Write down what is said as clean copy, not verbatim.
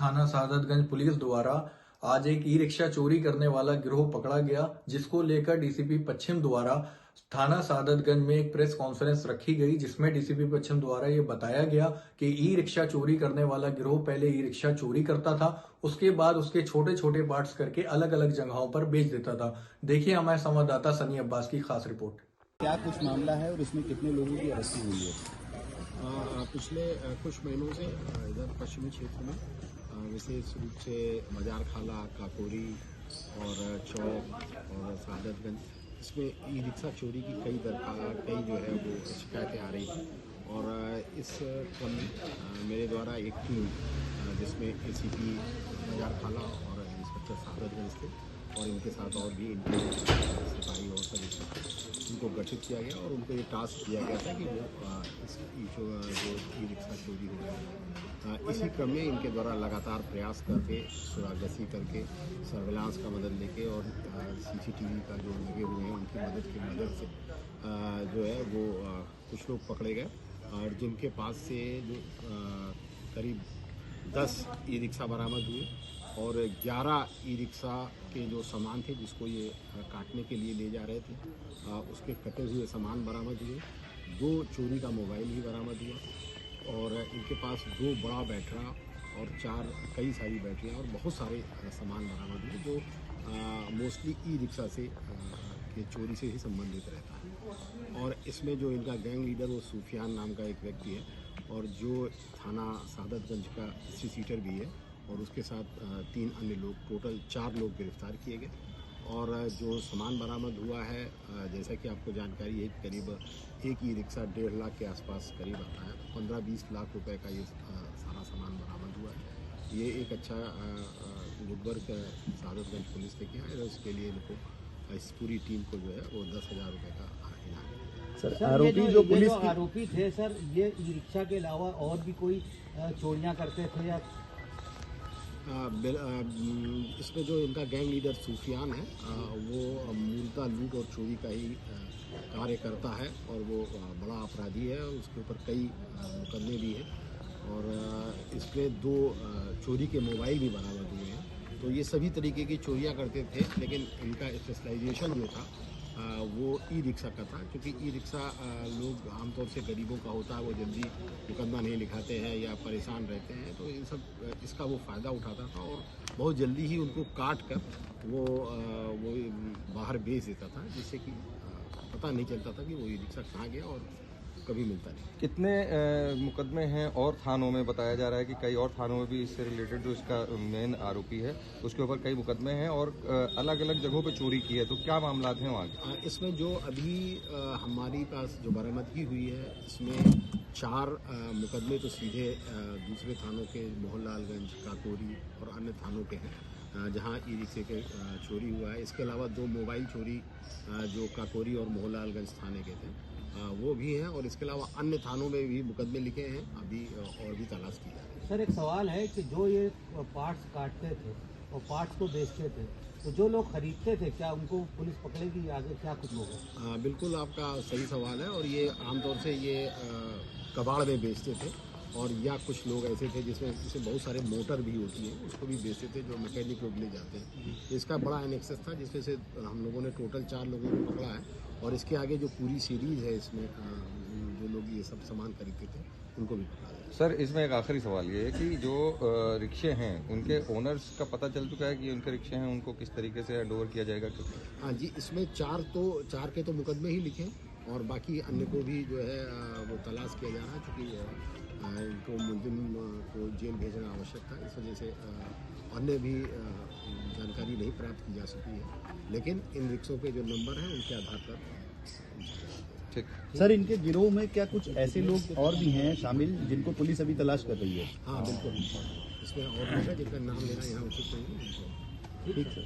थाना सादतगंज पुलिस द्वारा आज एक ई रिक्शा चोरी करने वाला गिरोह पकड़ा गया, जिसको लेकर डीसीपी पश्चिम द्वारा थाना सादतगंज में एक प्रेस कॉन्फ्रेंस रखी गई, जिसमें डीसीपी पश्चिम द्वारा ये बताया गया कि ई रिक्शा चोरी करने वाला गिरोह पहले ई रिक्शा चोरी करता था, उसके बाद उसके छोटे छोटे पार्ट्स करके अलग अलग जगहों पर बेच देता था। देखिए हमारे संवाददाता सनी अब्बास की खास रिपोर्ट। क्या कुछ मामला है और इसमें कितने लोगों की अरेस्ट हुई है? पिछले कुछ महीनों से इधर पश्चिमी क्षेत्र में विशेष रूप से बाजार खाला, काकोरी और चौक और सादतगंज, इसमें ई रिक्शा चोरी की कई जो है वो शिकायतें आ रही थी। और इस क्रम में मेरे द्वारा एक टीम जिसमें एसीपी बाजार खाला और इंस्पेक्टर सादतगंज थे और इनके साथ और भी इनके सिपाही और सदस्य उनको गठित किया गया और उनको ये टास्क दिया गया था कि वो जो ई रिक्शा चोरी हो रहा है, इसी क्रम में इनके द्वारा लगातार प्रयास करके सुरागसी करके सर्विलांस का मदद लेके और सीसीटीवी का जो लगे हुए हैं उनकी मदद से जो है वो कुछ लोग पकड़े गए और जिनके पास से जो करीब 10 ई रिक्शा बरामद हुए और 11 ई रिक्शा के जो सामान थे जिसको ये काटने के लिए ले जा रहे थे, उसके कटे हुए सामान बरामद हुए। 2 चोरी का मोबाइल भी बरामद हुआ और इनके पास 2 बड़ा बैटरा और 4 कई सारी बैटरियाँ और बहुत सारे सामान बरामद हुए जो मोस्टली ई रिक्शा से के चोरी से ही संबंधित रहता है। और इसमें जो इनका गैंग लीडर वो सूफियान नाम का एक व्यक्ति है और जो थाना सादतगंज का सीटर भी है और उसके साथ 3 अन्य लोग, टोटल 4 लोग गिरफ्तार किए गए। और जो सामान बरामद हुआ है, जैसा कि आपको जानकारी है, करीब एक ई रिक्शा 1.5 लाख के आसपास करीब आता है, 15-20 लाख रुपए का ये सारा सामान बरामद हुआ है। ये एक अच्छा गुडवर्क सादतगंज पुलिस ने किया है और उसके लिए इनको इस पूरी टीम को जो है वो 10,000 रुपये का इनाम है। सर आरोपी जो पुलिस आरोपी थे सर, ये ई रिक्शा के अलावा और भी कोई चोरियां करते थे या? इसमें जो इनका गैंग लीडर सूफियान है वो मूलतः लूट और चोरी का ही कार्य करता है और वो बड़ा अपराधी है। उसके ऊपर कई मुकदमे भी हैं और इसमें 2 चोरी के मोबाइल भी बरामद हुए हैं। तो ये सभी तरीके की चोरियां करते थे, लेकिन इनका स्पेशलाइजेशन जो था वो ई रिक्शा का था, क्योंकि ई रिक्शा लोग आमतौर से गरीबों का होता है, वो जल्दी मुकदमा नहीं लिखाते हैं या परेशान रहते हैं, तो इन सब इसका वो फ़ायदा उठाता था और बहुत जल्दी ही उनको काट कर वो बाहर बेच देता था, जिससे कि पता नहीं चलता था कि वो ई रिक्शा कहाँ गया और कभी मिलता नहीं। कितने मुकदमे हैं और थानों में बताया जा रहा है कि कई और थानों में भी इससे रिलेटेड जो इसका मेन आरोपी है उसके ऊपर कई मुकदमे हैं और अलग अलग जगहों पे चोरी की है, तो क्या मामला हैं वहाँ? इसमें जो अभी हमारी पास जो बरामदगी हुई है, इसमें 4 मुकदमे तो सीधे दूसरे थानों के मोहनलालगंज, काकोरी और अन्य थानों के हैं जहाँ ई रिक्शे के चोरी हुआ है। इसके अलावा 2 मोबाइल चोरी जो काकोरी और मोहनलालगंज थाने के थे वो भी हैं और इसके अलावा अन्य थानों में भी मुकदमे लिखे हैं, अभी और भी तलाश की जा रही है। सर एक सवाल है कि जो ये पार्ट्स काटते थे और पार्ट्स को बेचते थे, तो जो लोग खरीदते थे क्या उनको पुलिस पकड़ेगी? आगे क्या कुछ होगा? बिल्कुल आपका सही सवाल है और ये आमतौर से ये कबाड़ में बेचते थे और या कुछ लोग ऐसे थे जिसमें बहुत सारे मोटर भी होती है, उसको भी बेचते थे, जो मैकेनिक लोग ले जाते हैं। इसका बड़ा एनेक्सेस था जिसमें से हम लोगों ने टोटल 4 लोगों को पकड़ा है और इसके आगे जो पूरी सीरीज़ है इसमें जो लोग ये सब सामान खरीदते थे उनको भी पकड़ा है। सर इसमें एक आखिरी सवाल ये है कि जो रिक्शे हैं उनके ओनर्स का पता चल चुका है कि उनके रिक्शे हैं, उनको किस तरीके से हैंड ओवर किया जाएगा? हाँ जी, इसमें 4 के तो मुकदमे ही लिखे और बाकी अन्य को भी जो है वो तलाश किया जा रहा है, क्योंकि इनको मुलजिम को जेल भेजना आवश्यक था। इस वजह से अन्य भी जानकारी नहीं प्राप्त की जा सकी है, लेकिन इन रिक्शों के जो नंबर हैं उनके आधार पर। ठीक सर, इनके गिरोह में क्या कुछ ऐसे लोग और भी हैं शामिल जिनको पुलिस अभी तलाश कर रही है? हाँ बिल्कुल, इसमें और लोग हैं जिनका नाम लेना यहाँ उचित नहीं है। ठीक सर।